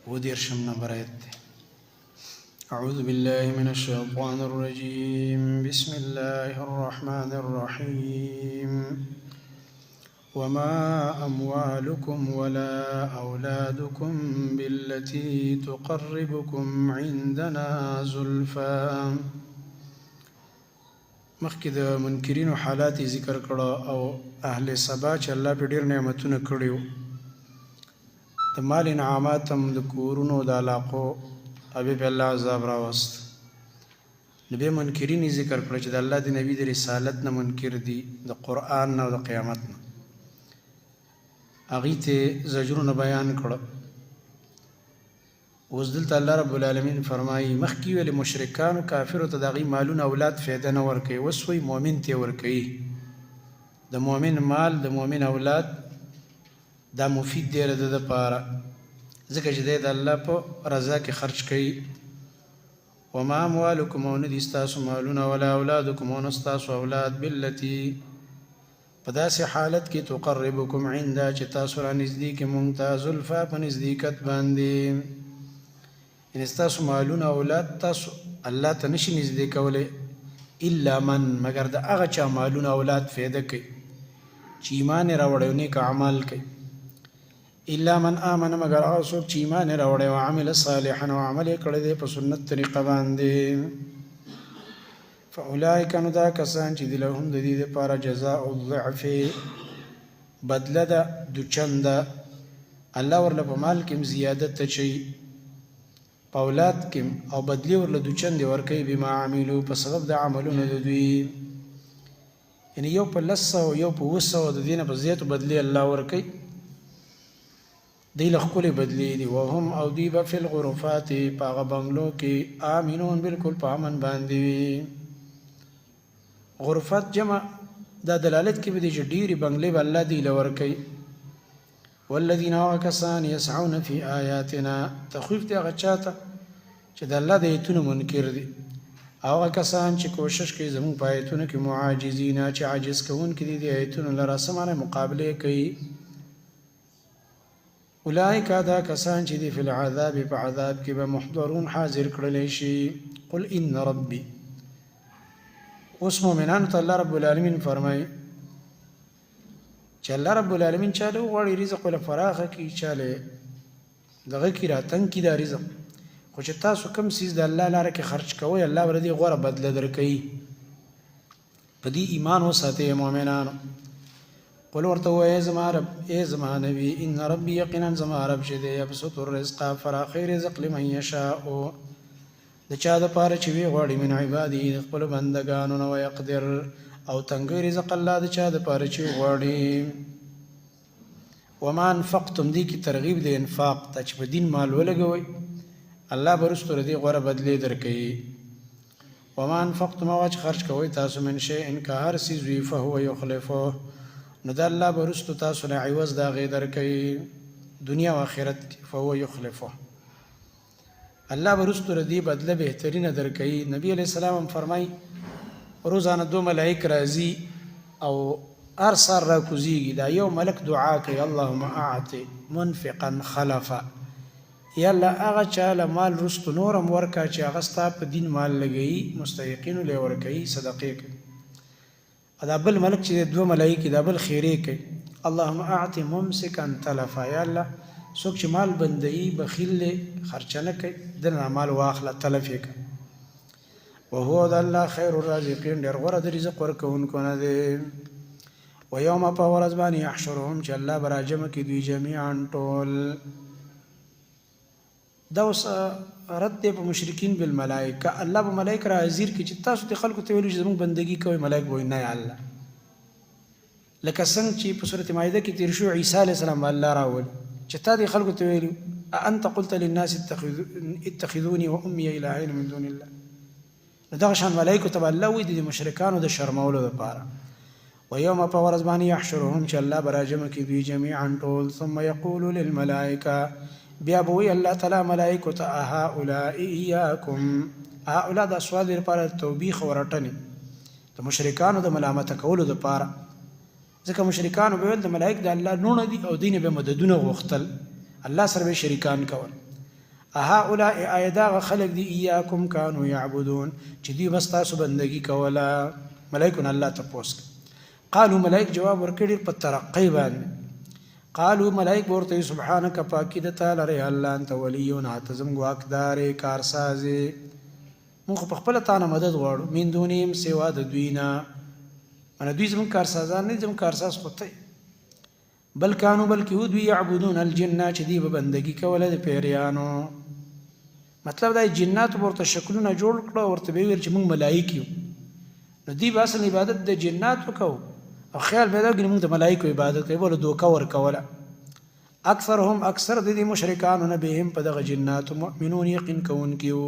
وديرشم نمبر آيات. أعوذ بالله من الشيطان الرجيم. بسم الله الرحمن الرحيم. وما أموالكم ولا أولادكم بالتي تقربكم عندنا زلفى. مخکې د منکرینو حالات ذکر کړه او اهل سبا چې الله په ډېر نعمتونه کړیو، د مال انعامات هم د کورونو د علاقو ابي په الله عذاب راوست. نو به منکرین ذکر کړه چې د الله د نبی د رسالت نه منکر دي، د قرآن نه او د قیامت نه. هغې ته زجرونه بیان کړه. اوس دلته الله رب العالمین فرمایي مخکې ویلې مشرکانو کافرو ته د هغې مالونه اولاد فایده نه ورکوي، اوس وایي مؤمن ته یې ورکوي. د مؤمن مال د مؤمن اولاد دا مفید دی د ده دپاره، ځکه چې دی د الله په رضا کې خرچ کوي. وما اموالکم او نه دي ستاسو مالونه ولا اولادکم او نه ستاسو اولاد بالتي په داسې حالت کې تقربکم عنده چې تاسو را نږدې کې مونږ ته زلفا په نزدېکت باندې. یعنې ستاسو مالونه اولاد تاسو الله ته نشي نږدې کولی الا من مګر د هغه چا مالونه اولاد فایده کوي چې ایمان یې راوړی او نیک اعمال کوي. الا من آمن مگر هغه څوک چې ایمان یې راوړی او عمل صالحا او عمل یې کړی دی په سنت طریقه باندې. فاولئک نو دا کسان چې دي لهم د دې دپاره جزاء الضعف بدله ده دوچنده. الله ورله په مال کې هم زیادت اچوي، په اولاد کې او بدلې ورله دوچندې ورکوي بما عملو په سبب د عملونو د دوی. یعنې یو په 100 یو په 200 د دې نه په زیاتو بدلې الله ورکوي. دی له ښکلې بدلې دي. وهم او دوی به فی الغرفات په هغه بنګلو کې آمنون بالکل په امن باندې وي. غرفات جمع دا دلالت کې به دی چې ډېرې بنګلې به الله دی له ورکوي. والذین هغه کسان یسعون فی آیاتنا تخویف دی هغه چا ته چې د الله د ایتونو منکر دي. هغه کسان چې کوشش کوي زموږ په ایتونو کې معاجزین چې عاجز کوونکي دي د ایتونو لره څه معنی مقابلې کوي. اولئک دا کسان چې دي فی العذاب په عذاب کې به محضرون حاضر کړلی شي. قل ان ربي. اوس مؤمنانو ته الله رب العالمین فرمایي چې الله رب العالمین چاله وغواړي رزق وله فراخه کړي، چاله دغه کې راتنګ کړي دا رزق، خو چې تاسو کوم څیز د الله لاره کې خرچ کوئ الله به د دې غوره بدله درکوي. په دې ایمان وساتئ مؤمنانو. قل ورته ووایه زما رب ای زما نبي ان ربي یقینا زما رب چې دی یبسط الرزق فراخی رزق لمن یشاء د چا دپاره چې وی غواړي من عباده د خپلو بندګانو نه ویقدر او تنګی رزق الله د چا دپاره چې غواړي. وما انفقتم دې کې ترغیب د انفاق ته چې په دین مال ولګوئ الله به وروستو د دې غوره بدلې درکوي. وما انفقتم هغه چې خرچ کوئ تاسو من شیء که هر څیز وي فهو یخلفه نو د الله به وروستو تاسو نه عوض د هغې درکوي دنیا او آخرت کې. فهو یخلفه الله به وروستو د دې بدله بهترینه درکوي. نبي علیه السلام هم فرمایي روزانه 2 ملائک راځي او هر سهار راکوزیږي. دا یو ملک دعا کوي اللهم اعط منفقا خلفا، یا الله هغه چا له مال وروستو نور هم ورکړه چې هغه ستا په دین مال لګوي، مستحقینو له یې ورکوي، صدقې کوي. دا بل ملک چې 2 ملایکې دا بل خیرې کوي اللهم اعط ممسکا تلفا، یا الله څوک چې مال بندوي بخیل دی خرچه نه کوي دنه مال واخله تلف یې کوي. وهو د الله خیر الرازقین ډېر غوره د رزق ورکوونکو نه دی. ویوم په ورځ باندې یحشرهم چې الله به راجمع کړي دوی جمیعا ټول. دا اوس رد دی په مشرکین بالملائکه. الله به ملائکه را حاضر کړي چې تاسو د خلکو ته ویلو چې زموږ بندګي کوئ، ملائک به وایي نه یا الله. لکه څنګه چې په سورة مائده کې تیر شو عیسی علیه السلام به الله راولي چې تا دې خلکو ته ویلو انت قلت للناس اتخذوني وامي الهین من دون الله. نو دغه شان ملائکو ته به الله وایي د مشرکانو د شرمولو دپاره. ویوم په ورځ باندې یحشرهم چې الله به راجمع کړي دوی جمیعا ټول. ثم یقول للملائکه بیا به وایي الله تعالی ملائکو ته هؤلاء ایاکم. هؤلاء دا سوال لپاره توبیخ او رټنې د مشرکانو د ملامته کولو دپاره، ځکه مشرکانو به ویل د ملائک د الله لوڼه دي او دین به مددونه غوښتل، الله سره به شریکان کول. هؤلاء آیا داغه خلق دی ایاکم کانوا یعبدون چې دوی بس تاسو بندگی کوله. ملائکون الله تپوس قالو ملائک جواب ورکړي په ترقی باندې قالو ملائک ورته سبحانك پاکی د تعالی الله انت ولینا تزم واکدار کارساز موږ په خپل تانه مدد غواړو من دونیم سوا د دوینا ان دوی زمون کارسازان نه زمون کارساز خوته بل کانو بلکې دوی یعبدون الجن چې دی بندگی کوله د پیریانو. مطلب دا جنات ورته شکلونه جوړ کړو ورته به ویل چې موږ ملائکه یو نو دی باسن عبادت د جنات وکاو او خیال پیدا کړي موږ د ملائکه عبادت کوي بوله دوکا ور کوله. اکثرهم اکثر د مشرکان نه بهم په دغه جنات مؤمنون یقین کون کیو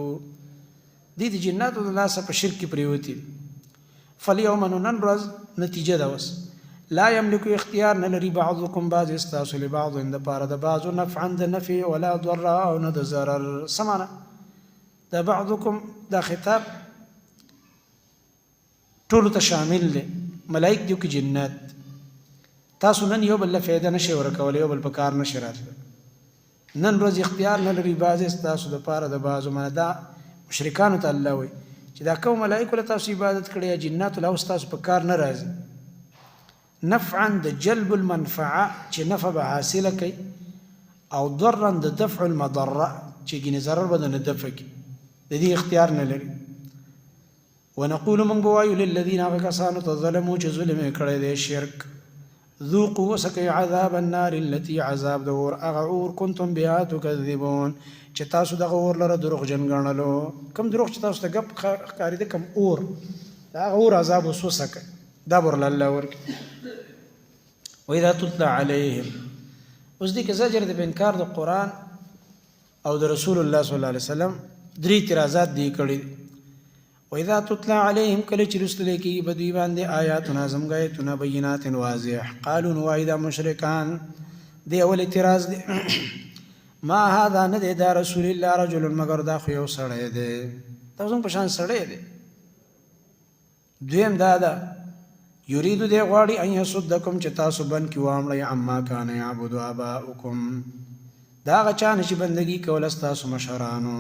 دي جنات د الله سره په شرک پریوتی. فاليوم ننرز نتیجه دا وس لا يملك اختیار نه لري بعضكم بعض استاسل لبعض عند پاره د بعض نفعا د نفع ولا ضر او نه د ضرر. سمانه دا بعضكم دا خطاب ټول ته شامل دی ملائک دیو کې جنات تاسو نن یو بل فائدہ نشي ورکول یو بل په کار نشي راتله نن روز اختیار نه لري بعض استاسو د پاره د بعض ما دا مشرکان ته الله وي چې دا کوم ملائکه له تاسو عبادت کړي جنات له استاسو په کار نه راځي. نفعا د جلب المنفعه چې نفع به حاصله کوي او ضرا د دفع المضره چې ګینه ضرر بدن دفع کوي د دې اختیار نه لري. ونقول من بوایو للذین کسانو ظلموا چې ظلم کړي دي شرک ذوقوا وسقوا عذاب النار التي عذاب دور اغور كنتم بها تكذبون چې تاسو دغه اور لره دروغ جن غنلو کم دروغ چې تاسو ته غب خاري ده کم اور دا اور عذاب وسوسه دا بر الله ورک. واذا تتلى عليهم اوس دې کې زجر د انکار د قران او د رسول الله صلی الله علیه وسلم درې اعتراضات دي کړي. واذا تتلى عليهم کله چې رسول کې بدوی باندې آیاتنا زمغایتنا بینات واضح قالوا واذا مشرکان دی اول اعتراض دی ما هذا نه دا رسول الله رجل مگر دا خو یو سړی دی تاسو په شان سړی دی. دویم دا یرید دی غواړي ان یصدکم چې تاسو بن کی وامړی اما کان یعبد اباؤکم دا غچا نشي بندگی کول تاسو مشرانو.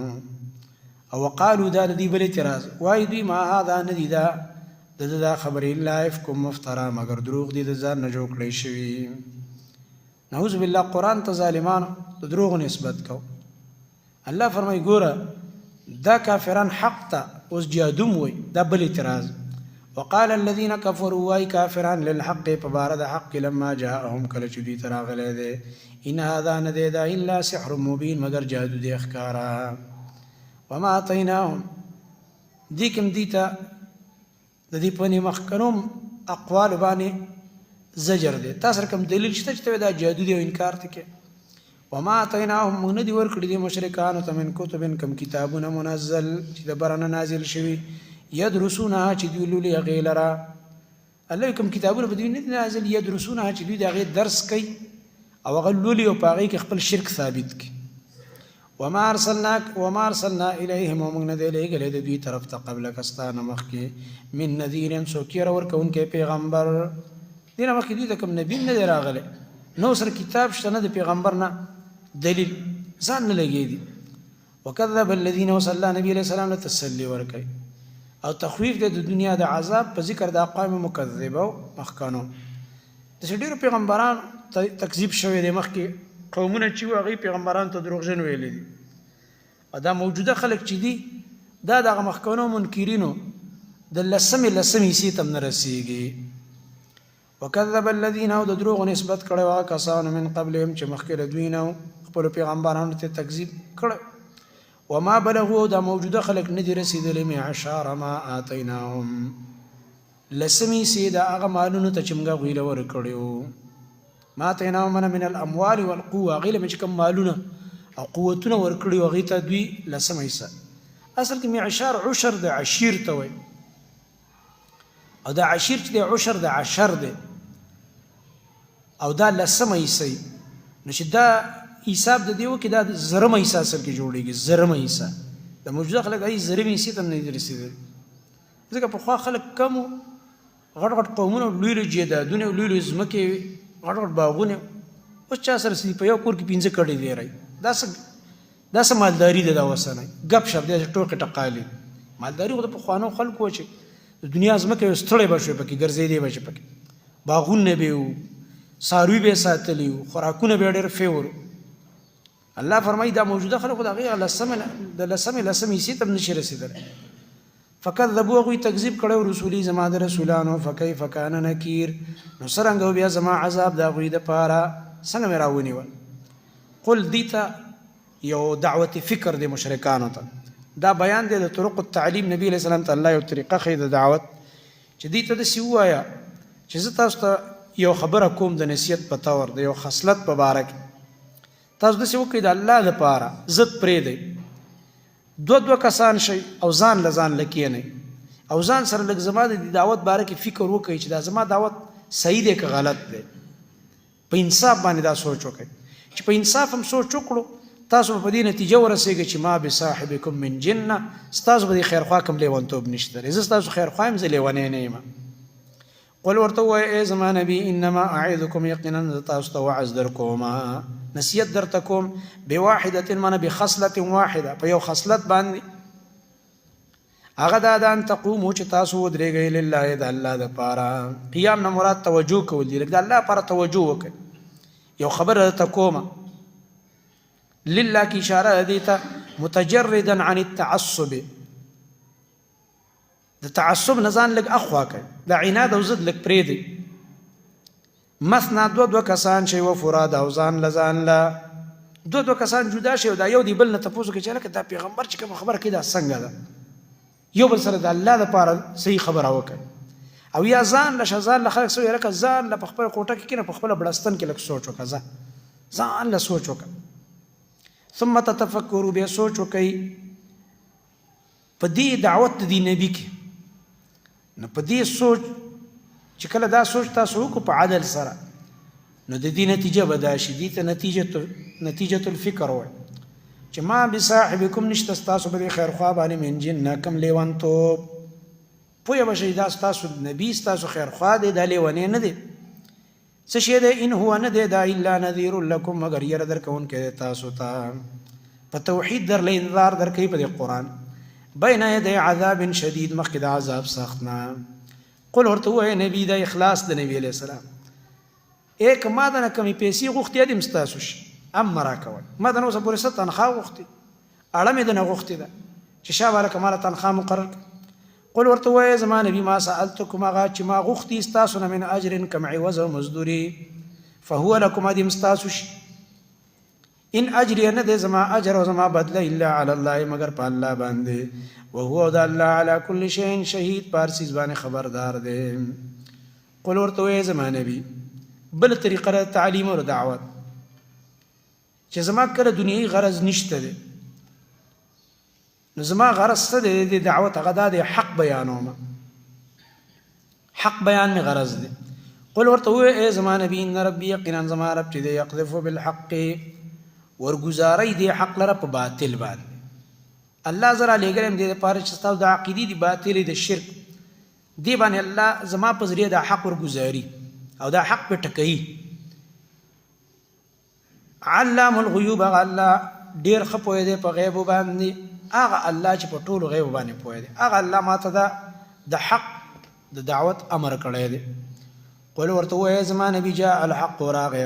او وقالو دا دی بل اعتراض وای دی ما هذا ندی دا خبر الله افکم مفترا مگر دروغ دی د ځان نه جوړ کړی شوی. نعوذ بالله قران ته ظالمان د دروغ نسبت کو. الله فرمای ګوره دا کافران حق ته اوس جادوم وای دا بل اعتراض. وقال الذين كفروا واي كافران للحق فبارد حق لما جاءهم كل جدي تراغله ده ان هذا نديدا الا سحر مبين مگر جادو دي اخکارا. وما اتيناهم ديكم ديتا د دې په مخکنوم اقوال باندې زجر دي تاسو کوم دلیل شته چې دا جادو دی او انکار تکي. وما اتيناهم من دي ور کړی دي مشرکان ته من کتب کم کتابونه منزل چې د برنه نازل شوی يدرسونها چې دی لولي غیلرا الله کوم کتابونه بدوی نه نازل يدرسونها چې دی دغه درس کوي او غلولي او پاغي کې خپل شرک ثابت کی. وما ارسلنا اليهم ومن ندل الى دوی طرف ته قبل کستانه مخکي من نذير سوکیر ور کون کې پیغمبر دینه مخکې دوی کوم نبی نه راغله نو سره کتاب شته نه د پیغمبر نه دلیل ځان نه لګی دي. وكذب الذين وصلى نبي عليه السلام لتسلي ورکي او تخویف د دنیا د عذاب په ذکر د اقوام مکذبه او مخکانو د ډیرو پیغمبران تکذیب شوی د مخکې قومونه چې هغه پیغمبران ته دروغجن ویل دي. دا موجوده خلک چې دي دا دغه مخکانو منکرینو د لسمې سیتم نه رسیږي. وكذب الذين او د دروغ نسبت کړي کسان من قبلهم چې مخکې دوی نو خپل پیغمبرانو ته تکذیب کړي. وما بلغوا دا موجوده خلق ندی رسیدلی معشار ما آتیناهم لسمی سیدا اغا مالونو تا چمگا غیل ورکڑیو. ما آتیناهم من الاموال والقوة غیل من چکم مالونا او قوتونا ورکڑیو غیتا دوی لسم ایسا. اصل که معشار عشر دا عشیر تاوی او دا عشیر چی دا عشر دا عشر دا او دا لسم ایسی نوچه دا حساب د دیو کې دا زرم حساب سره کې جوړیږي. زرم حساب د موجوده خلک ای زرم حساب تم نه رسیدل ځکه په خوا خلک کم غټ غټ قومونه لوی جیدادونه لوی زمکه غټ غټ باغونه اوس چا سره سی په یو کور کې 15 کړي دی راي دا دا څه مالداري ده دا اوسنی ګپ شپ دی ټوکې ټقالې مالداري خو د پخوانو خلکو وه چې د دنیا ځمکه یو ستړی به شوی پکې ګرځېدی به چې پکې باغونه به وو څاروي به یې ساتلي وو خوراکونه به یې ډېر ښه ول الله فرمایي دا موجوده خلکو د هغې لسمې حصې ته هم نشي رسېدلی فکذبوا هغوی تکذیب کړی رسولي زما د رسولانو فکیف کان نکیر نو څرنګه و بیا زما عذاب د هغوی دپاره څنګه مې راونیول قل دې ته یو دعوت فکر دی مشرکانو ته دا بیان دی د طرق التعلیم نبی علیه السلام ته الله یو طریقه ښیي د دعوت چې دې ته داسې ووایه چې زه تاسو ته یو خبره کوم د نصیحت په طور د یو خصلت په باره کې تاسو داسې وکړئ د الله دپاره ضد پرېږدئ دوه کسان شئ او ځان له ځان له کښېنئ او ځان سره لږ زما د دې دعوت باره کې فکر وکړئ چې دا زما دعوت صحیح دی که غلط دی په انصاف باندې دا سوچ وکړئ چې په انصاف هم سوچ وکړو تاسو به په دې نتیجه ورسېږئ چې ما بصاحبکم من جنه ستاسو به د خیرخوا کوم لیونتوب نشته دی زه ستاسو خیرخوا یم زه لیونی نه یم قل ورته ووایه ای زما نبي انما اعظکم یقینا زه تاسو ته وعظ در کومه نصیحت درته کوم بواحدة معنی بخصلة واحده په یو خصلت باندې هغه دا ده ان تقومو چې تاسو ودرېږئ لله د الله دپاره قیام نه مراد توجه کول دي لکه د الله لپاره توجه وکړئ یو خبره درته کومه لله کی اشاره دی ته متجردا عن التعصب د تعصب نه ځان لږ اخوا کړئ د عناد او ضد لږ پرېږدئ مثنا دوه کسان شي و فراد او ځان له ځان له دوه کسان جدا شي او دا یو دی بل نه تپوس کوي چې لکه دا پیغمبر چې کوم خبره کوي دا څنګه ده یو بل سره د الله لپاره صحیح خبره وکړي او یا ځان له ځان له خلک سوی لکه ځان له په خپل کوټه کې نه په خپل بړستن کې لږ سوچ وکړه ځان له سوچ وکړه ثم تتفکروا بیا سوچ وکړئ په دې دعوت د دې نبي کې نو په دې سوچ چې کله دا سوچ تاسو وکړو په عدل سره نو د دې نتیجه به دا شي دې ته نتیجة الفکر وایي چې ما بصاحبکم نشته ستاسو په دې خیرخوا باندې من جنه کم لیونتوب پوه به شئ دا ستاسو نبي ستاسو خیرخوا دی دا لیونی نه دی څه شی دی ان هو نه دی دا الا نذیر لکم مگر یره درکوونکی دی تاسو ته په توحید درله انذار درکوي په دې قرآن بین یدی عذاب شدید مخکې د عذاب سخت نه قل ورته ووایه نبي دا اخلاص د نبي علیه السلام که ما دنه کمې پیسې غوښتې دي هم ستاسو شي هم مه راکوئ ما دنه اوسه پورې څه تنخوا غوښتې اړه مې دنه غوښتې ده چې شابه لکه ماله تنخوا مقرر قل ورته ووایه زما نبي ما سألتکم هغه چې ما غوښتي ستاسو نه من اجر کم عوض او مزدوري فهو لکم ادي هم ستاسو شي ان اجري نه دی زما اجر او زما بدله الا علی الله مگر په الله باندې وهو د الله علی کل شیء شهید په هر څیز باندې خبردار دی قل ورته ووایه زما نبي بل طریقه د تعلیم او دعوت چې زما کله دنیایي غرض نشته دی نو زما غرض څه دی د دعوت هغه دا دی حق بیانومه حق بیان مې غرض دی قل ورته ووایه ای زما نبي ان ربي یقینا زما رب چې دی یقذف بالحق ورګزاری دی حق لره په باطل باندې الله زرا لګرم دې لپاره چې تاسو د عقیدې دی باطل د شرک دی باندې الله زما په ذریعه د حق ورګزاری او دا حق په ټکئی علام الغیوب هغه الله ډیر ښه پوهه دی په غیب باندې هغه الله چې په ټولو غیب باندې پوهه دی هغه الله ماته د حق د دعوت امر کړی دی قل ورته ووایه زما نبي جاء الحق راغی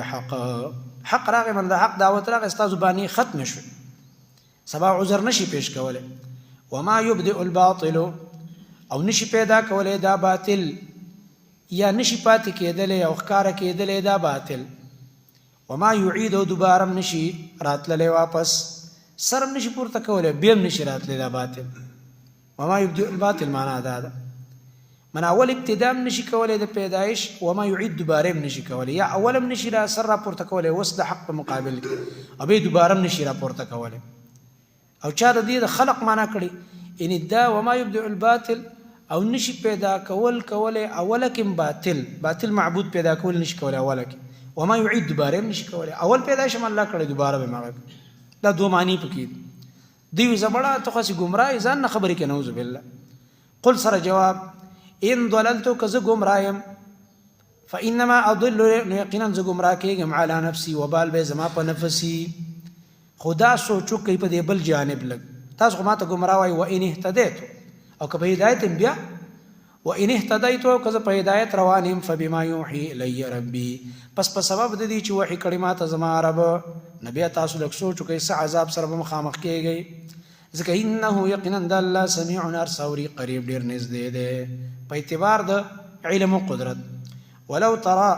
حق راغی من د حق دعوت راغی ستاسو باندې ختم شو سبا عذر نشي پیش کولی وما یبدئ الباطل او نشي پیدا کولی دا باطل یا نشي پاتې کېدلی او ښکاره کېدلی دا باطل وما یعید او دوباره هم نشي راتللی واپس سر هم نشي پورته کولی بیا هم نشي راتلی دا باطل وما یبدئ الباطل معنا دا ده من اول ابتدا هم نشي کولی د پیدایش وما یعید دوباره هم نشي کولی یا اول هم نشي را سر را پورته کولی اوس د حق په مقابل کې او بیا دوباره هم نشي را پورته کولی او چا د دې د خلق معنا کړي یعنی دا وما یبدئ الباطل او نشي پیدا کولی اوله کې باطل معبود پیدا کول نشي کولی اوله کې وما یعید دوباره هم نشي کولی اول پیدایش هم الله کړی دوباره به ماغه دا دوه معنی پکې دی زبړه ته خاص گمراه ځان نه خبرې کې نعوذ بالله قل سره جواب ان ضللت کز گمراهم فانما اضل یقینا ز گمراه کېږم علی نفسي وبال به زما په نفسي خدا سوچو کوي په دې بل جانب لګ تاسو خو ماته ګمراه وای و ان اهتدیت او که په هدایت بیا و ان اهتدیت او که په هدایت روانم فبما یوحي الی ربی پس په سبب د دې چې وحی کړي ماته زما رب نبی تاسو لږ سوچو کوي څه عذاب سره به مخامخ کېږئ ځکه انه یقینا د الله سمیع ارسوري قریب ډیر نږدې دی په اعتبار د علم او قدرت ولو ترى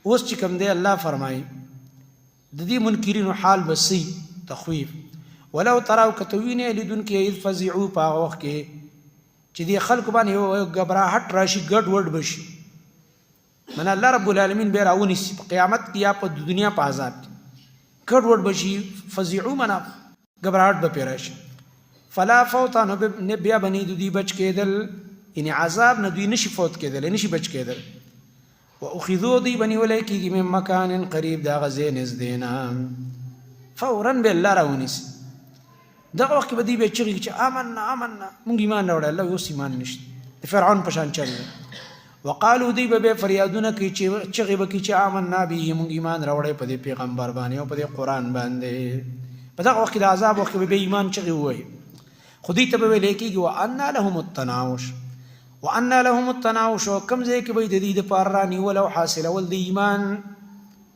اوس چې کوم دی الله فرمایي د دې منکرینو حال بسی تخویف ولو ترى کتوینه لیدونکې اذ فزعوا په هغه وخت کې چې دې خلکو باندې یو غبراهټ راشي ګډ وډ بشي من الله رب العالمین به راونیسي په قیامت کې یا په دنیا په عذاب کې ګډ وډ بشي فزعوا منا غبراهټ به پیراشي فلا فوت نو بیا بني دوی بچ کېدل یعنی عذاب نه دوی نشي فوت کېدل نشي بچ کېدل واخذوا دی بني ولیکي من مکان قریب دا غزه نزدینا فورا بالله راونیسي دغه وخت به دی به چې آمنا مونږ ایمان راوړل الله اوس ایمان نشته فرعون په شان چل وقالو دی به فریادونه کوي چې به کی چې آمنا به مونږ ایمان راوړل په دې پیغمبر باندې او په دې قران باندې په دغه وخت د عذاب وخت به ایمان چغي وای خودی ته به لیکيږي وان لهم التناوش وان لهم التناوش کم ځای کې به د دې د پار رانی ولو حاصل ول د ایمان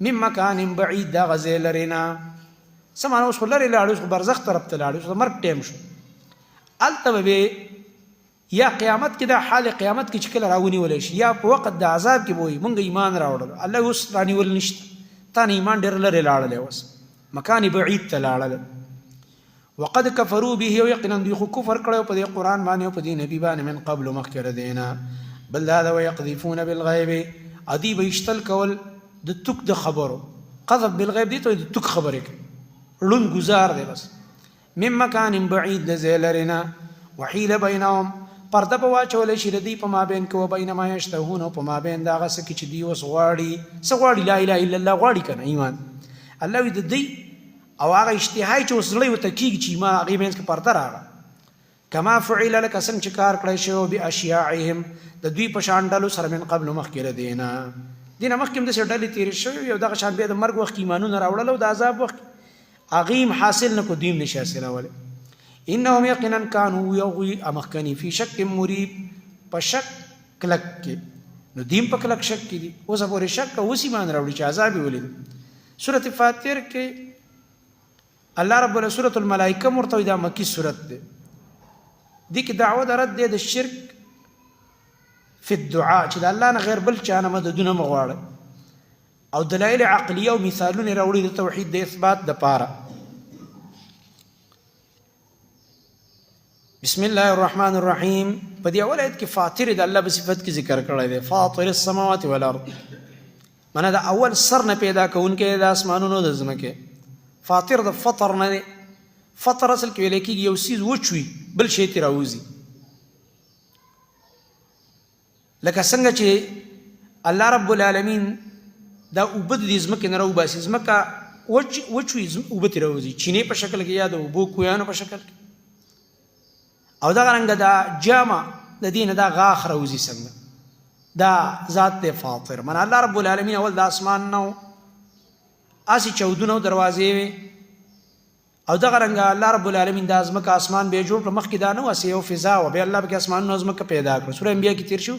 من مکان بعید دا غزه لرینا سمانه اوس لري لاړو برزخ طرف ته لاړو مرګ ټیم شو الته به یا قیامت کې دا حال قیامت کې چې کله راونی ولې شي یا په وخت د عذاب کې وای مونږ ایمان راوړل الله اوس رانی ول نشته تا ایمان ډیر لري لاړل اوس مکان بعید ته لاړل وقد كفروا به ويقينا دوی خو کفر کړو په دې قران باندې او په دې نبی باندې من قبل مخکره دینا بل هذا ويقذفون بالغيب ادي بيشتل کول د توک د خبرو قذف بالغیب دي ته د توک خبره لون گزار دی بس من مکان بعید لزیلرنا وحیل بینهم پرده په واچول شي ردی په مابین کې و بین ما یشتهون په مابین دا غس کې چې دی وس غواړي لا اله الا الله غواړي کنه ایمان الله دې دی او هغه اشتهای چې وسړی وته کیږي چې ما هغه مینس کې پرده راغله کما فعل لك څنګه چې کار کړی شو به اشیاعهم د دوی په شان ډلو سره من قبل مخکره دینه مخکې د ډلې تیر شو یو دغه شان به د مرګ وخت ایمانونه راوړل او د عذاب وخت عظیم حاصل نکو دیم نشي حاصل اوله انهم یقینا كانوا یغوی امخکنی فی شک مریب په شک کلک کې نو دیم په کلک شک کې دي اوس په شک اوس ایمان راوړي چې عذاب ولید سورۃ فاتر کې الله رب ال سورۃ الملائکه مرتوی دا مکی سورۃ ده دي کې دعوه رد ده د شرک فی الدعاء چې الله نه غیر بل چا نه مددونه مغواړي او دلایل عقلیه او مثالونه راوړي د توحید د اثبات د پاره بسم الله الرحمن الرحیم په دې اول آیت کې فاطر د الله په صفت کې ذکر کړی دی فاطر السماوات والارض معنا د اول سر نه پیدا کوونکی د اسمانونو د زمکه فاطر د فطر نه دی فطر اصل کې ویل کېږي یو سیز وچوي بل شی ته راوځي لکه څنګه چې الله رب العالمین دا وبد د زمکه نه راو باسي زمکه وچوي وبد راوځي چینه په شکل کې یا د وبو کویانو په شکل کې او دا رنګ دا جامع د دین دا غاخ راوځي څنګه دا ذات ته فاطر من الله رب العالمین اول د اسمان نو اسی 14 دروازې او دا رنګ الله رب العالمین د ازمکه اسمان به جوړ مخ کې دا نو اسی او فضا او به الله به اسمان نو ازمکه پیدا کړ سورہ انبیاء کې تیر شو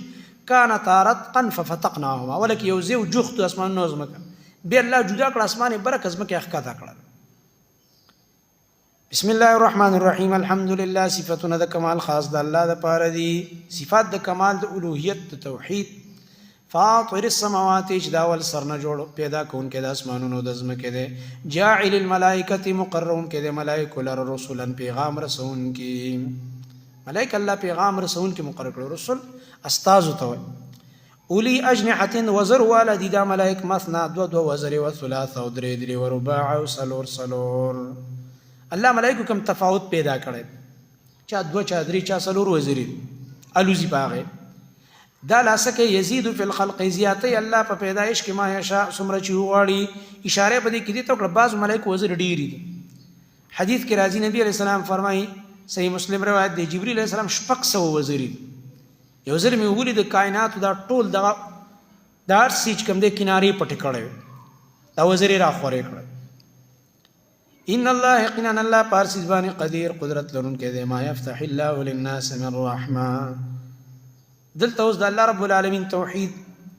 کان تارتقا ففتقناهما ولک یوزو جخت اسمان نو ازمکه به الله جدا کړ اسمان برک ازمکه اخکاته کړ بسم الله الرحمن الرحیم الحمد لله صفاتنا د کمال خاص د الله د پاره دي صفات د کمال د الوهیت د توحید فاطر السماوات اجداول سرنا جوړ پیدا کون کې د اسمانونو د زمکه ده جاعل الملائکه مقررون کې د ملائکه لر رسولا پیغام رسون کې ملائکه الله پیغام رسون کې مقرر کړو رسول استاذ تو اولی اجنحه وزر والدی دا ملائک مثنا دو وزر و ثلاث او درې درې و رباع او سلور الله ملائکه کوم تفاوت پیدا کړي چا دو چا درې چا سلور وزري الوزی باغه دا لاسکه یزيد فی الخلق زیاته الله په پیدایش کې ما یشاء سمره چی وغاړي اشاره بده کې دي ته بعض ملائکه وزر ډیری دي حدیث کې راځي نبی علیہ السلام فرمایي صحیح مسلم روایت دی جبرئیل علیہ السلام شپږ سو وزري یو ځل مې ولید د کائنات دا ټول د هر سیچ کوم د کنارې پټ کړي دا وزري را خورې کړ ان الله یقینا الله پارسیز باندې قدیر قدرت لرونکی دی. ما یفتح الله للناس من رحمه. دلته اوس د الله رب العالمین توحید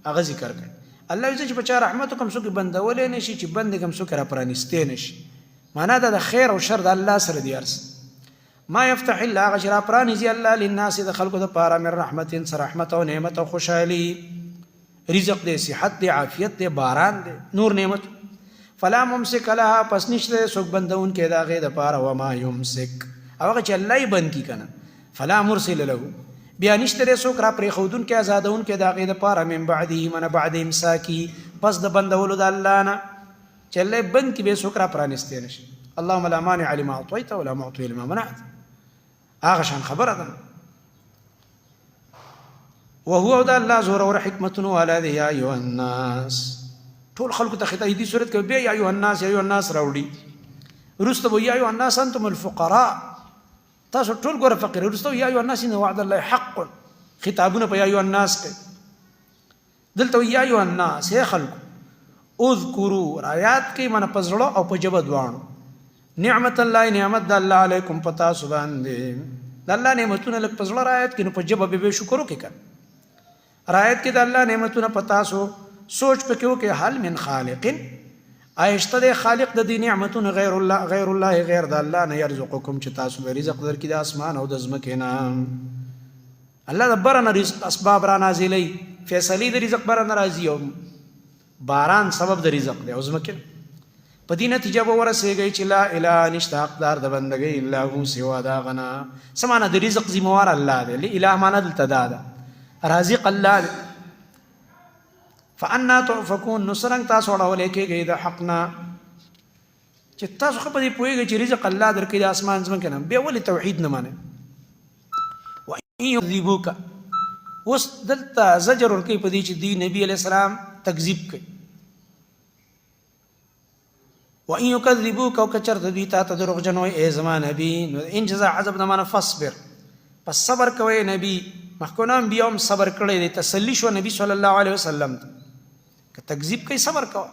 هغه ذکر کړي. الله یې چې په چا رحمت کوم څوک بندولې نشي چې بند کوم څوک را پرانستې نشي. معنا دا د خیر او شر د الله سره دی ارس. ما یفتح الله غشرا پرانیزي الله للناس د خلقو د پاره من رحمت سره رحمت او نعمت او خوشحالي، رزق دی، صحت دی، عافیت دی، باران دی، نور نعمت. فلا ممسک لها پس نشته څوک بندون کې دا غي د پاره. و ما یمسک هغه چې الله یې بند کی کنه فلا مرسل له بیا نشته څوک را پرې خودون کې آزادون کې دا غي د پاره من بعده من بعد امساکی پس د بندولو د الله نه چې الله بند کی به څوک را پرانستې نشي. اللهم لا مانع لما اعطيت ولا معطي لما منعت. هغه شان خبره ده. وهو ده الله زور او حکمت والا دی. یا ایها الناس ټول خلق ته خطاب دي صورت کې بیا یا ایها الناس یا ایها الناس راوړي. رستو یا ایها الناس انتم الفقراء، تاسو ټول ګوره فقیر. رستو یا ایها الناس ان وعد الله حق. خطابونه په یا ایها الناس کې. دلته یا ایها الناس یا خلق اذکروا آیات کې من پزړو او په جبه دوانو نعمت الله نعمت د الله علیکم پتا سبحان دې د الله نعمتونه لک پزړه آیات کې نو په جبه به شکر وکړه. آیات کې د الله نعمتونه پتا سو سوچ پکې وکړه. هل من خالق آیشته د خالق د دې نعمتونه غیر الله غیر د الله نه يرزقکم چې تاسو به رزق درکې د اسمان او د زمکې نه. الله د برنه رزق اسباب را نازلې، فیصله د رزق برنه راځي او باران سبب د رزق دی. او زمکې په دې نتیجه به ورسېږي چې لا اله نشته حقدار د بندګۍ الا هو سوا دا غنا. سمانه د رزق ذمہوار الله دی. اله معنا دلته دا ده رازق الله دی. فانا تؤفكون نصرن تاسو اورولې کېږي د حقنا چې تاسو خو په دې پوهیږئ چې رزق الله درکې د اسمان زمکه نه بیا ولې توحید نه مانه. و ان يذيبوك اوس دلته زجر ورکوي په دې چې دی نبی علیہ السلام تکذیب کوي. و ان يكذبوك او کچرته دوی ته دروغجن وي ای زمان نبی نو ان جزاء عذاب نه مانه فصبر پس صبر کوي. نبی مخکونه انبیاء هم صبر کړی دی. تسلی شو نبی صلی الله علیه وسلم که تکذیب کوي صبر کوه.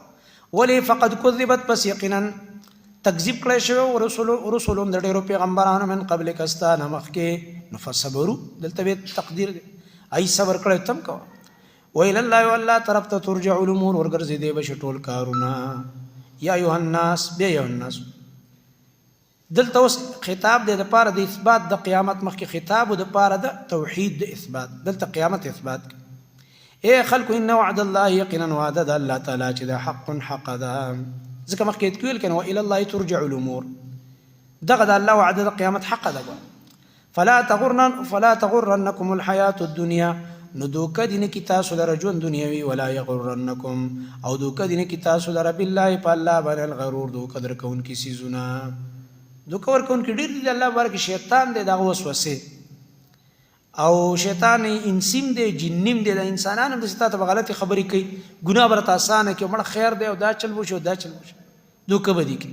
ولی فقد کذبت پس یقینا تکذیب کړی شوی رسولون د ډېرو پیغمبرانو من قبل کستانه مخکې. نو فصبروا دلته به تقدیر دی ای صبر کړی تم کوه. وإلى الله والله طرف ته ترجع الامور ورګرځي دی بش ټول کارونه. یا ایها الناس بیا ایها الناس دلته اوس خطاب دی د پاره د اثبات د قیامت مخکې خطاب او د پاره د توحید د اثبات. دلته قیامت اثبات اے خلق ان وعد الله یقینا وعد الله تعالی چې د حق ده. ځکه مخکې تقول کنه والى الله ترجع الامور دغه د الله وعد د قیامت حق ده. فلا تغرنكم الحياه الدنيا نو دوکه دینه کی تاسو لره ژوند دنیوي. ولا یغرنکم او دوکه دینه کی تاسو لره بالله په الله باندې الغرور دوکه درکون کی سيزونه دوکه ورکون کی ډیر دی. الله بارک شیطان دی دغه وسوسه او شیطان انسیم دی جنیم دی. د انسانانو د ستاسو په غلطي خبرې کوي ګناه برته اسانه کې مړ خیر دی او دا چل وشو دا چل وشو دوکه بدی کی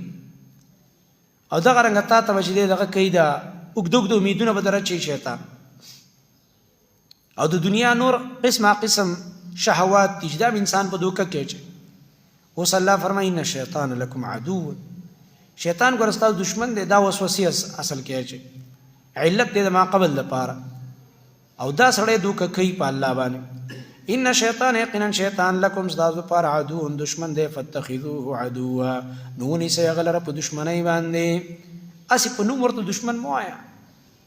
او دغه رنګ ته بچی دغه کوي دا وګدوګ د امیدونه بدره چی شیطان او د دنیا نور قسم شهوات چې دا انسان په دوکه کې چي. اوس الله فرمایي ان شیطان لکم عدو شیطان ګورستا دشمن دی. دا وسوسه اصل کې چي علت دی ما قبل د پاره او دا سړی دوکه کوي په الله باندې. ان شیطان یقینا شیطان لکم استاذ پر عدو دشمن دی. فتخذوه عدوا نونی سي غلره په دشمنی باندې. اسی په نوم ورته دشمن مو آیا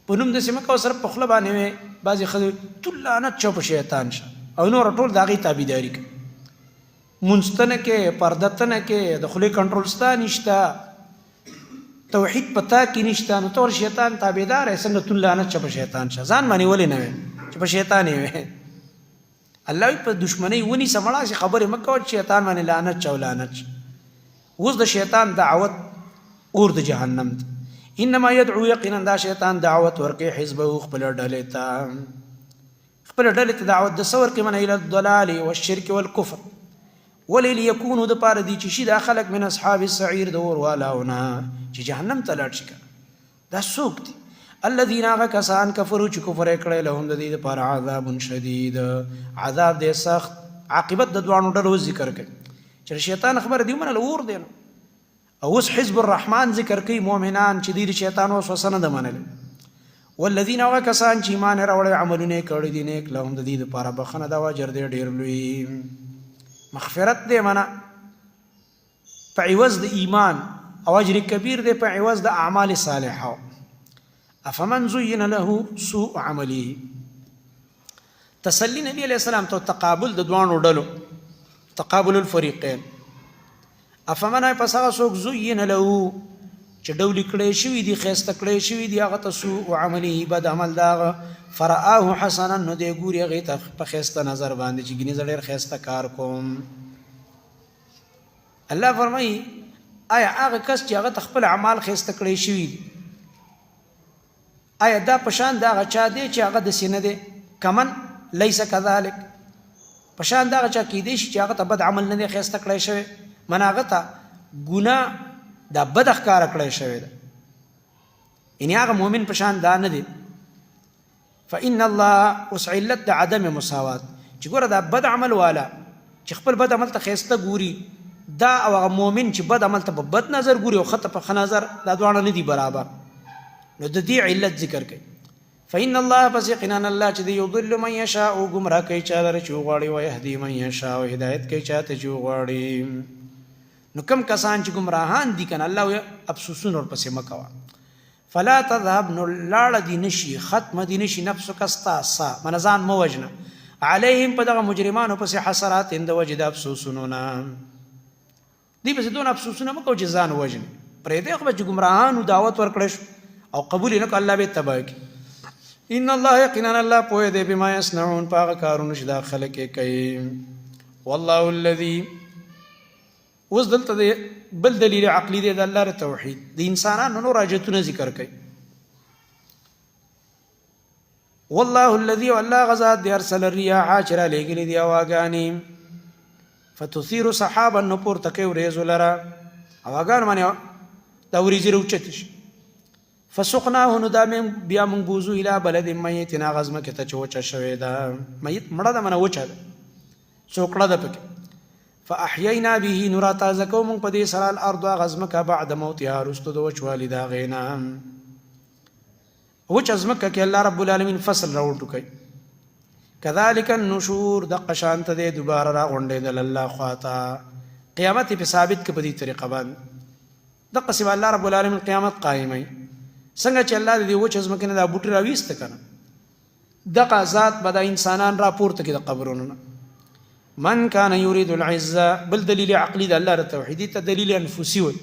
په نوم د سیمه کو سره په خپل باندې بعضی خلک تلانت چوپ شیطان شه او نور ټول داغي تابعداري کوي. منستنه کې پردتنه کې د خلی کنټرول ستا نشتا توحید پتا کې نشتا نو تور شیطان تابعدار څنګه تلانت چوپ شیطان شه ځان باندې ولې نه وي چې په شیطان وي. الله په دشمنی ونی سمړه شي خبره مکو شیطان باندې لعنت چولانت. اوس د شیطان دعوت اور د جهنم انما يدعو يقينا دا شیطان دعوت ورکه حزبه خپل ډلې ته دعوت د سور کې من الى الضلال والشرك والكفر ولل يكونوا د پاره دي چې شي د خلق من اصحاب السعير دور والاونه چې جهنم ته لاړ شي. دا سوق دي الذين كسان كفروا چې کفر کړي لهم د دې لپاره عذاب شدید عذاب دې سخت. عاقبت د دوانو ډلو ذکر کړي چې شیطان خبر دی منه اور دی او اوس حزب الرحمن ذکر کوي مؤمنان چې دوی د شیطان وسوسه نه ده منلې. والذین هغه کسان چې ایمان یې راوړی عملونه یې کړي دي نیک لهم د دې دپاره بخښنه ده او اجر دی ډېر لوی. مغفرت دی منه په عوض د ایمان او اجر کبیر دی په عوض د اعمال صالحه. افمن زین له سوء عمله، تسلی نبی علیہ السلام ته تقابل د دوانو ډلو، تقابل الفریقین. افمن پس هغه څوک زین له چې ډولې کړی شوي دي ښایسته کړی شوي دي هغه ته سوء عمله بد عمل د هغه فرآه حسنا نو دی ګوري هغې ته په ښایسته نظر باندې چې ګینې زه ډېر ښایسته کار کوم. الله فرمایي آیا هغه کس چې هغه ته خپل اعمال ښایسته کړی شوي دي آیا دا په شان د هغه چا دی چې هغه داسې نه دی؟ کمن لیس کذلک، په شان د هغه چا کیدی شي چې هغه ته بد عمل نه دی ښایسته کړی شوی، من هغه ته ګناه دا بد ښکاره کړی شوی ده، یعنې هغه مؤمن په شان دا نه دی. فإن الله اوس علت د عدم مساوات چې ګوره دا بد عمل والا چې خپل بد عمل ته ښایسته ګوري دا او هغه مؤمن چې بد عمل ته په بد نظر ګوري او ښه ته په ښه نظر، دا دواړه نه دي برابر. نو د دې علت ذکر کوي. فإن الله پس یقینا الله چې دی یضل من یشاء ګمراه کوي چا لره چې وغواړي ویهدي من یشاء هدایت کوي چا ته چې وغواړي. نو کم کسان چې ګمراهان دي کنه الله وایي افسوسونه ورپسې مه کوه. فلا تذهب نو لاړه دي نشي ختمه دي نشي نفسک ستا سا منه ځان مه وژنه علیهم په دغه مجرمانو پسې حسرات د وجې د افسوسونو نه. دوی پسې دونه افسوسونه مه کوه چې ځان وژنې پرېږدی خو به چې ګمراهانو دعوت ورکړی شو او قبول یې نه کړه الله به یې تباه کړي. ان الله یقینا الله پوهه دی بما یصنعون په هغه کارونو چې دا خلک یې کوي. والله الذي اوس دلته د بل دلیل عقلی دی د الله د توحید د انسانانو نور حاجتونه ذکر کوي. والله الذي والله غزاد دی ارسل الرياح چې را لېږلي دي هواګانې فتثير سحابا نو پورته کوي وریځو لره هواګان باندې دا وریځې راوچتې شي. فسقناه نو دا بیا موږ بوزو الی بلد میت هغه ځمکې ته چې وچه شوې ده میت مړه ده منه وچه ده څوکړه ده پکې. فاحیینا به نو را تازه کوو موږ په دې سره الارض هغه ځمکه بعد موتها وروسته د وچوالي د هغې نه. وچه ځمکه کې الله رب العالمین فصل راوټوکوي. کذلک النشور دقه شانته دی دوباره راغونډېدل الله خواته قیامت یې پې ثابت که په دې طریقه باندې دقسې به الله رب العالمین قیامت قایموي. څنګه چې الله د دې وچه ځمکې نه دا بوټي راویسته که نه دغه ذات به دا انسانان راپورته کړي د قبرونو نه. من کان یرید العزه بل دلیل عقلی د الله د توحیدي ته دلیل انفسي وي.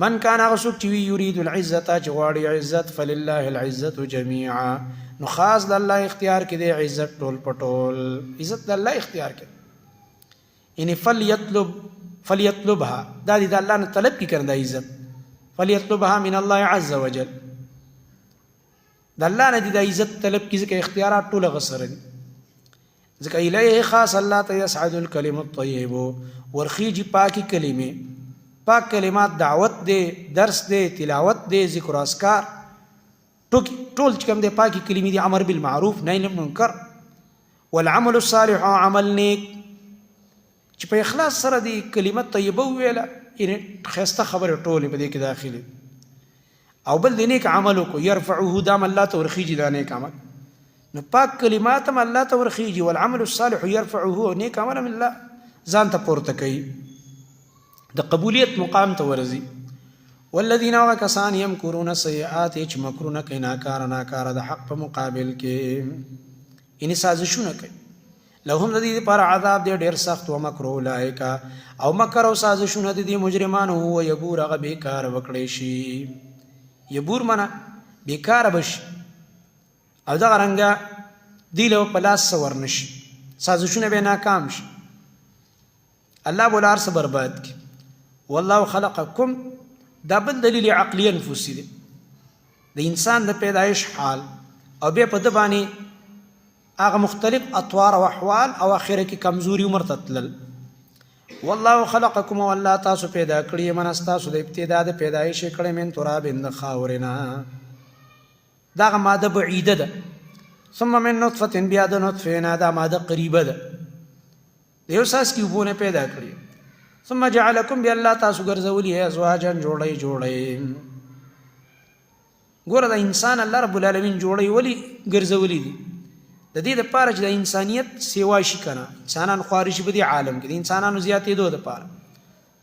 من کان هغه څوک چې وي یرید العزه چې غواړي عزت فلله العزة جمیعا نو خاص د الله اختیار کې دی عزت ټول په ټول عزت د الله اختیار کې یعنی فلیطلبها دا د الله نه طلب کې کرنده عزت فلیطلبها من الله عز وجل د الله نه د عزت طلب کې ځکه اختیارات ټول هغه سره دي ځکه الیه خاص الله ته یصعد الکلم الطیب ورخیجي پاکی کلمې پاک کلمات دعوت دی درس دی تلاوت دی ذکر اذکار ټول چې کوم دی پاکی کلمې دي امر بالمعروف نهی عن المنکر والعمل الصالح عمل نیک چې په اخلاص سره دی کلمه طیبه وویله یعنې ښایسته خبرې ټولې په دې کې داخلي او بل د نیک عمل وکړو یرفعه دام الله ته ورخیجي دا نیک عمل نو پاک کلمات هم الله ته ورخیجي والعمل الصالح یرفعه نیک عمل هم الله ځان ته پورته کوي د قبولیت مقام ته ورځي. والذین هغه کسان یمکرون السیئات چې مکرونه کوي ناکاره د حق په مقابل کې یعنې سازشونه کوي لهم د دې لپاره عذاب دی ډېر سخت و مکر اولئک او مکر او سازشونه د دې مجرمانو هو یبور هغه بېکاره وکړی شي یبور منه بېکاره به شي او دغه رنګه دوی له په لاس څه ورنه شي سازشونه به ناکام شي الله به هر څه برباد کړي. والله خلقکم دا بل دلیل عقلی انفسي دی د انسان د پیدایش حال او بیا په ده باندې هغه مختلف اطوار او احوال او اخره کې کمزوري عمر ته تلل. والله خلقکم والله تاسو پیدا کړي من ستاسو د ابتدا د پیدایش یې کړی من تراب د خاورې نه دغه ماده بعیده ده ثم من نطفة بیا د نطفې نه دا ماده قریبه ده د یو څاڅکي اوبو نه پیدا کړي ثم جعلکم بیا الله تاسو ګرځولي ازواجا جوړی ګوره د انسان الله رب العالمین جوړی ولی ګرځولي دي د دې لپاره چې د انسانیت سیوا شي کنه انسانان خوارشي په دې عالم کې د انسانانو زیاتېدو لپاره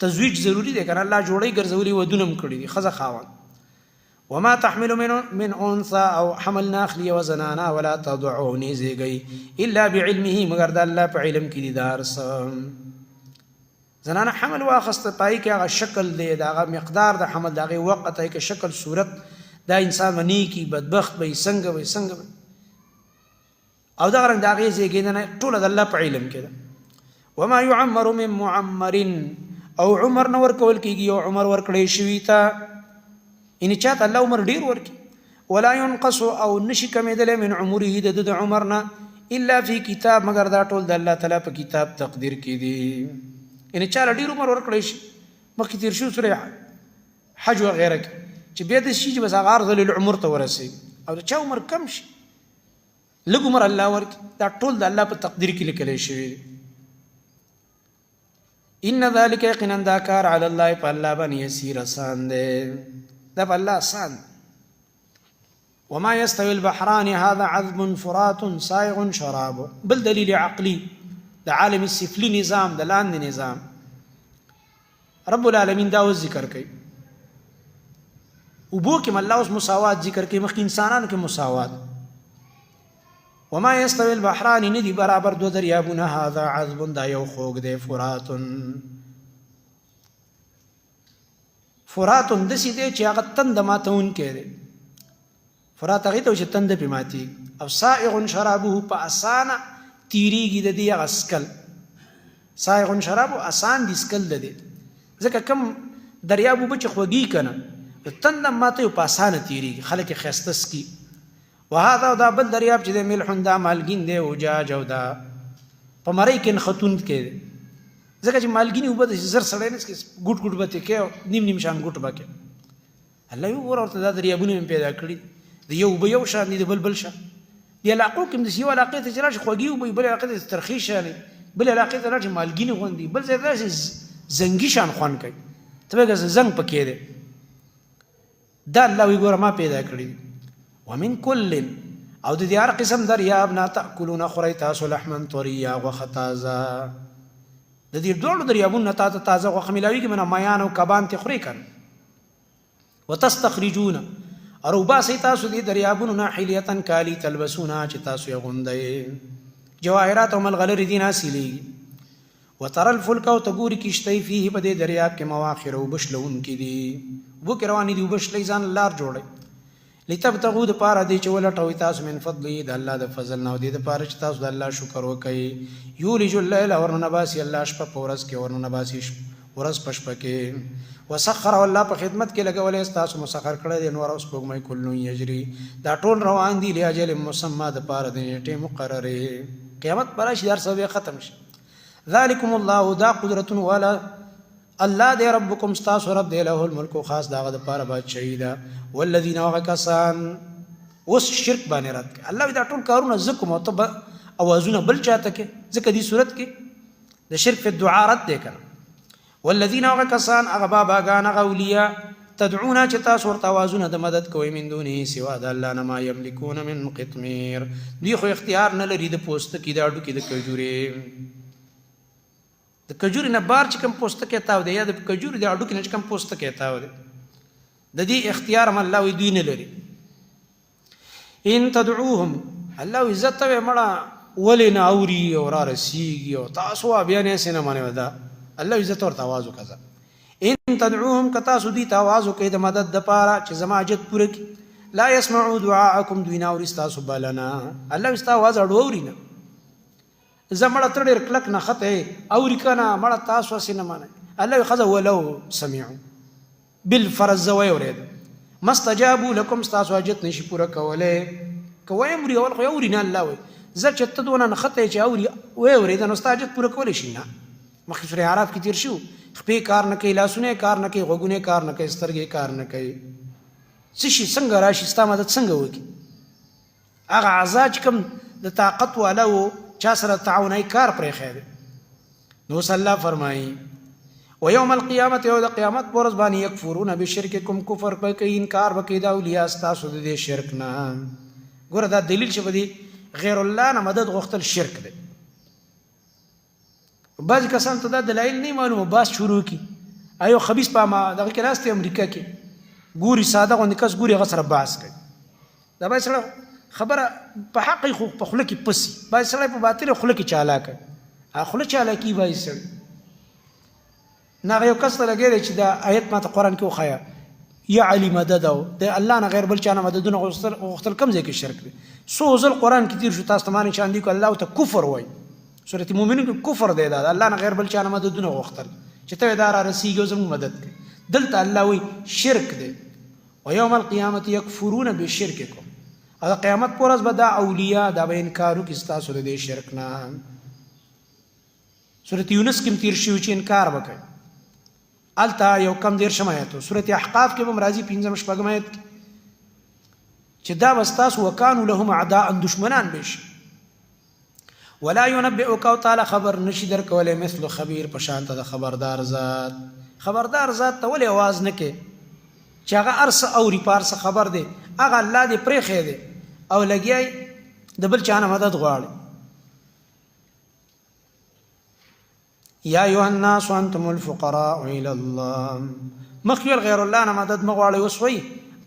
تزویج ضروری دی کنه الله جوړی ګرځولي ودونم کړی دي خزه خاوند وما تحمل من انثى او حملنا اخلي وزنانا ولا تضعوني زيغي الا بعلمه مگر د الله په علم کې دي دارس زنانه حمل واخست پای کې هغه شکل دی دا مقدار د حمل دغه وخت ای کې شکل صورت دا انسان ونی کی بدبخت به څنګه او دا رنګ دغه زیګې نه ټول د الله په علم کې ده وما يعمر من معمر او عمر نور کول کېږي او عمر ور کړی شوی تا ان چاته الله عمر ډیر ورکی ولا ينقص او نشي کمېدل من عمره د عمرنا الا في كتاب مگر دا ټول د الله تعالی په کتاب تقدیر کې دي ان چاله ډیر عمر ور کړی شي مخکې تیر شو سوره حج و غیره چې بیا د شي چې بس هغه ارذل العمر ته ورسي او چا عمر کم شي لږ عمر الله ورکی دا ټول د الله په تقدیر کې لیکل شوی ان ذلك يقينا دا کار علی الله په الله باندې یسیر آسان دی دا په الله آسان وما يستوي البحران هذا عذب فرات سائغ شراب بل دلیل عقلی د عالم السفلی نظام د لاندې نظام رب العالمین دا ذکر کوي وبو کې الله اوس مساوات ذکر کوي مخکې انسانانو کې مساوات وما يستوي البحران ندي برابر دو دریابونه هذا عذب دا یو خوږ دی فرات دسی دی چې هغه تند ماتون کې دی فرات هغه ته چې تند په ماتي او سائغ شرابه په اسانه تیریږي د دې غسکل سائغ شرابه اسان دي سکل د دې ځکه کم دریابو بچ خوږی کنه تند ماته په اسانه تیریږي خلک خستس کی وهذا دا بل دریاب چې د ملحون دا مالګین دی او جاج او دا په مړی کې خاتون کې ځکه چې مالګینی وبد زر سړی نه کې ګټ بته کې نیم شان ګټ بکه الله یو ورته دا دریابونه پیدا کړی دی یو به یو شان دی بل شان دی علاقو کې د یو علاقې ته چې خوږی او بل علاقې ته ترخی شان بل علاقې ته چې مالګینی غوندي بل ځای ته زنګی شان خوان کوي ته زنګ پکې دی دا الله وی ګور ما پیدا کړی ومن كل او د هر قسم دریاب نه تاكلون خریتا لحما طريا وختازا د دې ډول دریابونو ته تازه غوښه ملاوي کې منه میان او کبان ته خوري کړ وتستخرجون اروبا سیتاسو دې دریابونو نه حلیتن کالی تلبسونا چې تاسو یې غوندې جواهرات او ملغلر دین حاصلې وتر الفلك او تګوري کیشتي فيه په دې دریاب کې مواخر او بشلون کې دي وو کې رواني دي وبشلې ځان لار جوړي لتبتغوا د پاره دی چې ولټوي تاسو من فضله د الله د فضل نه دی د پاره چې تاسو د الله شکر وکړي یولج الليل ورنباسي الله شپه پورس کې ورنباسي ورس پشپ کې وسخر الله په خدمت کې لګولې تاسو مسخر کړی دی نور اوس پوګمې کلو یجري دا ټول روان دي لاجل مسمى د پاره د نیټه مقرره قیامت پر شي در سوي ختم شي ذالکم الله دا قدرت ولا الله دې ربکم استاس رب دې له الملک خاص داغه د پاره بادشاہی دا والذین وکسان اوس شرک باندې رات الله دا ټول کارونه زکم او تب اوازونه بل چاته کې ځکه دې صورت کې د شرک په دعا رات دې کړه والذین وکسان اغبا باغان غولیا تدعونا چتا صورت اوازونه د مدد کوي من دونه سوا د الله نه ما یملکون من قطمیر دی خو اختیار نه لري د پوست کې دا ډو کې د کجوري د کجوري نه بار چې کوم پوست کې تاو دی یا د کجوري د اډو کې نه کوم پوست کې تاو دی د دې اختیار هم الله وی دوی نه لري ان تدعوهم الله عزت و مړه ولنا اوري او را رسیږي او تاسو بیا نه سینه باندې ودا الله عزت ورته आवाज وکړه ان تدعوهم کتا سودی ته आवाज وکړه د مدد د پاره چې زماجت پوره کی لا يسمعوا دعاءكم دوینا اور استاسو بلنا الله استا आवाज اوري نه زمړه تړ کلک نه خطه او ریکنه مړه تاسو سینه مانه الله خذ ولو سمعوا بالفرض ويورد مستجابوا لكم تاسو حاجت نشي پوره کوله کوي امر یو خو اورینه الله وي زر چته دونه نه خطه چې اوري ويورد نو حاجت پوره کول شي نه مخکې سورې عرب کې تیر شو خپې کار نه کوي لاسونه کار نه کوي غوګونه کار نه کوي سترګې کار نه کوي څه څنګه راشي ستا مدد څنګه وکي هغه عزاج کم د طاقت والو چا سره تعاونای کار پرې خیر نو صلی الله فرمایي ويوم القيامة او د قیامت پر ورځ باندې یکفرون بشرککم کفر کوي انکار وکړي د اولیاء ستاسو د دې شرک نه. ګوره دا دلیل چې بدی غیر الله نه مدد غوښتل شرک دی. بعض کسان ته دا دلایل نه معلومه باس شروع کی ایو خبيث پاما دغه کې راستي امریکا کې ګوري ساده غو نکاس ګوري هغه سره باس کوي. دا به سره خبره په حق خو په خله کې پسی به سره په باطل خله کې چالاک خله چالاکی وای سره نه یو کس ته لګیږي چې دا آیت ماته قران کې وخایا یا علی مدد او د الله نه غیر بل چا نه مددونه غوښتل کم ځای کې شرک دی. سو ځل قران کې تیر شو تاسو ته معنی چاندي کو الله ته کفر وای سورۃ المؤمنون کې کفر دی دا الله نه غیر بل چا نه مددونه غوښتل چې ته دا را رسیږي زموږ مدد کوي. دلته الله وی شرک دی. و یوم القیامت یکفرون بشرککم او قیامت پر ورځ به دا اولیاء دا به انکار وکړي ستاسو د دې شرک نه. سورۃ یونس کې تیر شو چې انکار وکړي. التا یو کم دیر شمایتو سورۃ احقاف کې به مرাজি 15 شپږم آیت چې دا واستاس وکانو لهم اعداء دشمنان بش ولا ينبئك تعالی خبر نشي در کوله مثل خبير په شان ته خبردار ذات. خبردار ذات ته ولې आवाज نه کې چې هغه ارس او ریپارس خبر دی هغه الله دې پرې خې دی او لګیای د بل چانه مدد غواړي. یا ایها الناس انتم الفقراء الى الله مخیل غیر الله نه مدد مغواړي وسوي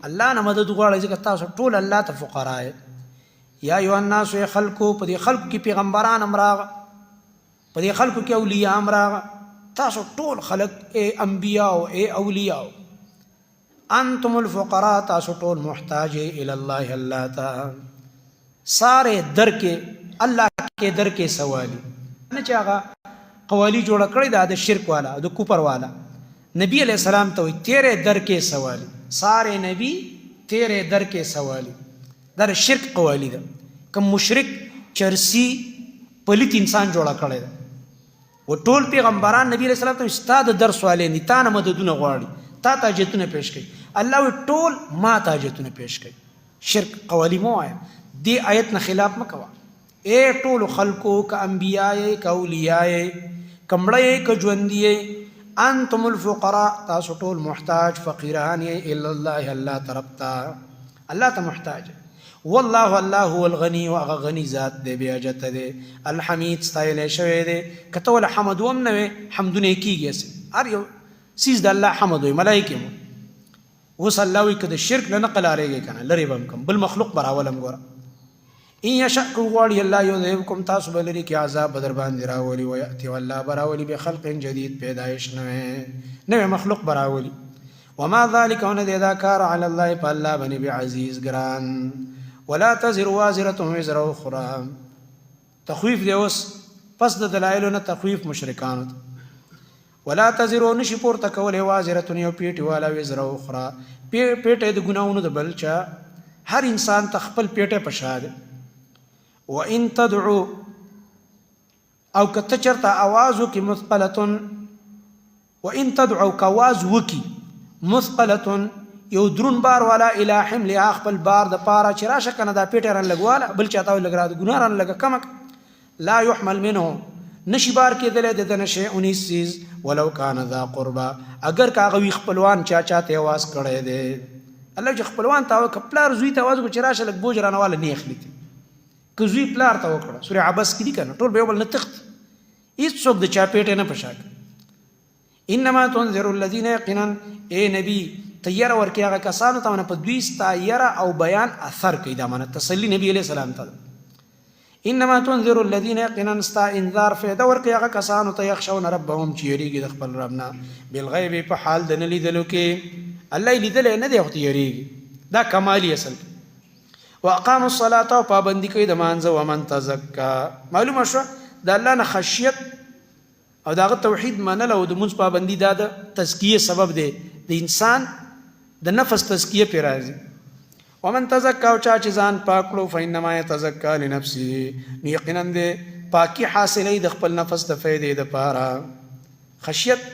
الله نه مدد غواړي ځکه تاسو ټول الله ته فقراء. یا ایها الناس خلقو په دې خلق کې پیغمبران امراغ په دې خلق کې اولیاء امراغ تاسو ټول خلق اے انبیاء او اے اولیاء انتم الفقراء تاسو ټول محتاج الى الله الله تا سارے در کې الله کې در کې سوالی نه چاغه قوالی جوړ کړی دا د شرک والا د کوپر والا نبی علیہ السلام ته تیرے در کې سوالی سارے نبی تیرے در کې سوالی دا شرک قوالی ده. کوم مشرک چرسی پلیت انسان جوړ کړی ده و ټول پیغمبران نبی علیہ السلام ته استاد در سوالې نه تا نه مددونه غواړي تا ته جتونه پیش کړي الله ټول ما ته جتونه پیش کړي. شرک قوالی مو آیا دی آیت نه خلاف مکوا اے ټول خلقو ک انبیاء ک اولیاء کمړی ک ژوندۍ انتم الفقراء تاسو ټول محتاج فقیران الا الله الله طرفتا الله ته محتاج. والله الله هو الغني وغني ذات دی بیا جت دی الحمید استایل شوی دی کته ول حمد وم نه حمدونه کیږي هر یو سیز د الله حمد وي ملائکه مو وصلی الله کده شرک نه نقل اړیږي کنه لری بم کم بل مخلوق براولم ګور ان یشاء غواړي الله یذهبکم تاسو بلری کی عذاب بدر باندې راولي و یاتی والله براولي بخلق جدید پیدایش نه مخلوق براولي. وما ذلك ان اذا كار على الله فالله بني بعزيز گران ولا تزر وازره وزر اخرى. تخويف دی اوس پس د دلایلونو تخويف مشرکان ولا تزر نشي پورته کول وازره یو پیټ والا وزر اخرى پیټه د ګناونو د بلچا هر انسان تخپل پیټه پشاد. وان تدعو او کته چرته आवाज کی مثقله وان تدعو کواز وکي مثقله یو درون بار والا الى حمل اخبل بار د پارا چراشه کنه دا پیټرن لګواله بل چاته لګرا د ګنارن لګ کمک لا يحمل منه نشي بار کې دله د نشه 19 ولو کان ذا قربا اگر کاغوی خپلوان چا چاته आवाज کړي دي الله چې خپلوان تا کپلار زوی ته आवाज کو چراشه لګ بوج رانواله نه اخلي که زوی پلار ته وکړه سورې عبس کې دي کنه ټول به بل نه تخت هیڅ څوک د چا پیټه نه پشاک. انما تنذر الذين يقينا اے نبی تیار ورکی هغه کسانو ته په دوی ستا یرا او بیان اثر کوي دا معنی تسلی نبی علیہ السلام ته. انما تنذر الذين يقينا استا انذار فیدا ورکی هغه کسانو ته یخشون ربهم چې یریږي د خپل ربنا بالغیب په حال د نه لیدلو کې الله لیدل نه دی وخت یریږي دا کمالی اصل. واقاموا الصلاه پابندی کوي د مانځه ومن تزکا معلومه شو د الله نه خشیت او داغه توحید منل او د منځ پابندی دا د تزکیه سبب دی د انسان د نفس تزکیه پی راځي. ومن تزکا او چا چې ځان پاک کړو فینما یتزکا لنفسه یقینا د پاکی حاصلې د خپل نفس د فائدې د پاره خشیت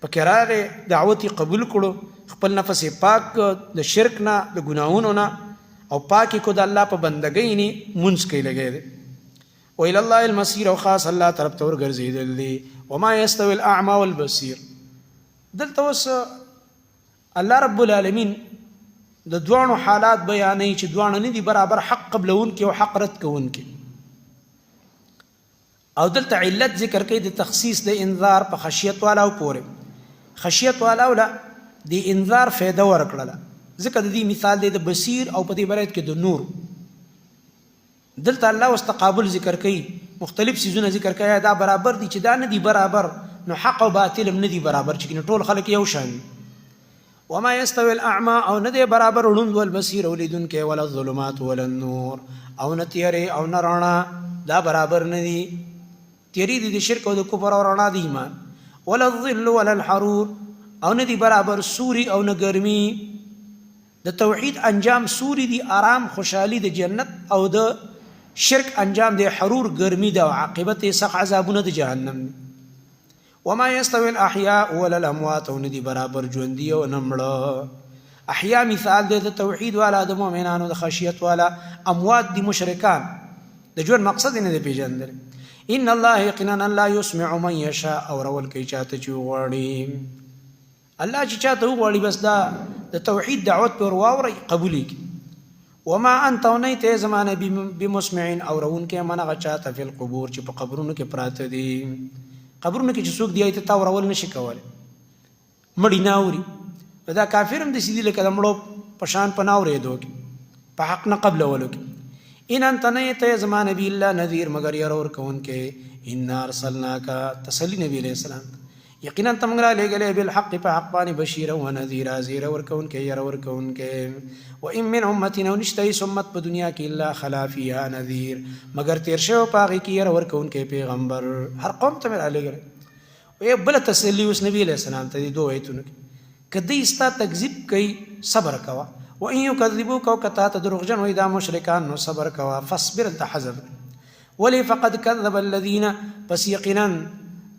پکې راغې دعوت قبول کړو خپل نفس پاک د شرک نه د ګناهونو نه او پاکی کو د الله په بندګۍ نه منځ کې لګې و الى الله المصير او خاص الله طرف ته ورګرځیدل دي. وما يستوي الاعمى والبصير دلته اوس الله رب العالمین د دوانو حالات بیانوي چې دوانو نه دي برابر، حق قبلونکي او حق رد کوونکي. او دلته علت ذکر کوي د تخصیص د انذار په خشیت والاو پورې. خشیت والاو له د انذار فایده ورکړله، ځکه د دې مثال دی د بصیر او په دې برایت کې د نور. دلته الله اوس تقابل ذکر کوي، مختلف سیزونه ذکر کوي، دا برابر دي چې دا نه دي برابر، نو حق او باطل هم نه دي برابر چې ټول خلک یو شان. وما يستوي الاعمى او نه دی برابر ړوند والبصیر او لیدونکی، ولا الظلمات ولا النور او نه تیارې او نه رڼا، دا برابر نه دي. تیری دي د شرک او د کفر او رڼا د ایمان. ولا الظل ولا الحرور او نه دي برابر سوري او نه ګرمي. د توحید انجام سوري دي آرام خوشحالي د جنت، او د شرک انجام د حرور ګرمي د عاقبت سخت عذابونه د جهنم. وما يستوي الاحياء ولا الاموات او نه دي برابر ژوندي او نه مړه. احیا مثال دی د توحید والا د مؤمنانو د خشیت والا، اموات دي مشرکان د ژوند مقصد نه دی پیژندل. ان الله یقینا الله يسمع من يشاء او رول کوي چاته چې غواړي. الله چې چاته وغواړي بس دا د توحید دعوت پر واوري قبولي. وما انت ونيت زمانه بمسمعين او رون کې منغه چاته فی القبور چې په قبرونو کې پراته دي. قبرونو کې چې څوک دی ته تا ورول نشي کولای، مړی ناوري. دا کافر هم د سیدی لکه د مړو په شان په ناورې دوک په حق نه قبل ولک. ان انت نه ته زما نبی الله نذیر مگر ير اور کون کې. ان ارسلناک تسلی نبی علیہ السلام، یقینا تم را لګلې بالحق په حق باندې بشیر او نذیر ازیر اور کون کې ير اور کون کې. وان من امتنا نشتي سمت په دنیا کې الا خلا فيها نذیر، مگر تیر شو پاغي کې ير اور کون کې پیغمبر. هر قوم ته را لګلې وي بل تسلی اوس نبی علیہ السلام ته دوه ایتونه کدی استا تکذیب کوي صبر کوا. وان يكذبوك وكتا تدرغجن واذا مشركان نو صبر کوا. فاصبر تحزب ولي فقد كذب الذين، پس یقینا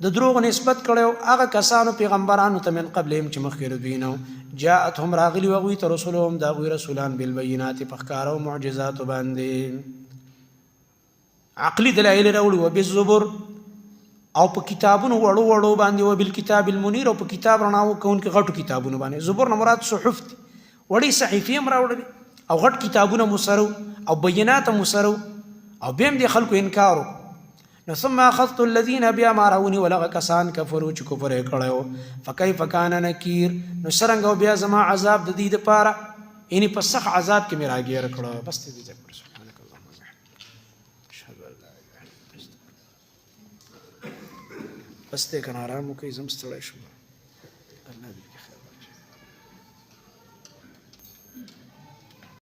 د دروغ نسبت کړو هغه کسانو پیغمبرانو ته من قبلهم چې مخکې دوینو. جاءتهم راغلی وغوی ته رسولهم دا غوی رسولان بالبينات فخکارو معجزات باندې عقلی دلایل راوړي، وبالزبر او په کتابونو وړو وړو باندې، وبالکتاب المنیر او په کتاب رڼاو کوونکې غټو کتابونو باندې. زبر نه مراد صحف دي، وړي صحیفې هم راوړي او غټ کتابونه مسرو او بینات مسرو، او بهم دي خلکو انکارو. نو ثم اخذت الذين بیا ماروني ولغ کسان کفرو چې کفر یې کړو. فكيف كان نکیر، نو څرنګه بیا زما عذاب د دې لپاره، یعنی په سخت عذاب کې مې راګیر کړو. بس دې ذکر سبحانك اللهم وبحمدك اشهد ان لا اله الا انت. بس دې کنه آرام وکړئ، زم ستړی شوم. الله